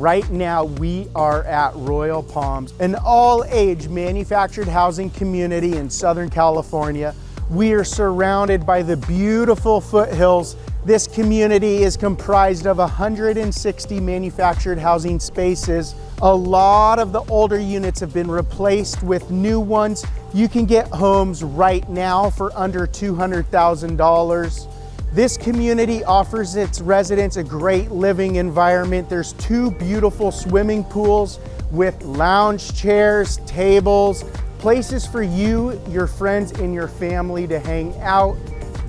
Right now, we are at Royal Palms, an all-age manufactured housing community in Southern California. We are surrounded by the beautiful foothills. This community is comprised of 160 manufactured housing spaces. A lot of the older units have been replaced with new ones. You can get homes right now for under $200,000. This community offers its residents a great living environment. There's 2 beautiful swimming pools with lounge chairs, tables, places for you, your friends, and your family to hang out.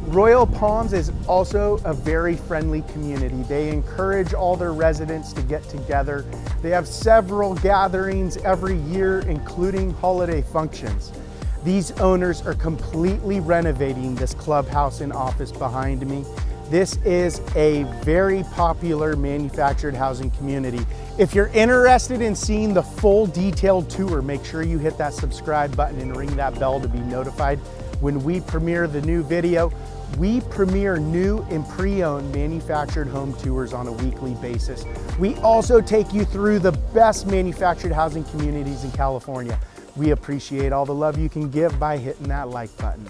Royal Palms is also a very friendly community. They encourage all their residents to get together. They have several gatherings every year, including holiday functions. These owners are completely renovating this clubhouse and office behind me. This is a very popular manufactured housing community. If you're interested in seeing the full detailed tour, make sure you hit that subscribe button and ring that bell to be notified when we premiere the new video. We premiere new and pre-owned manufactured home tours on a weekly basis. We also take you through the best manufactured housing communities in California. We appreciate all the love you can give by hitting that like button.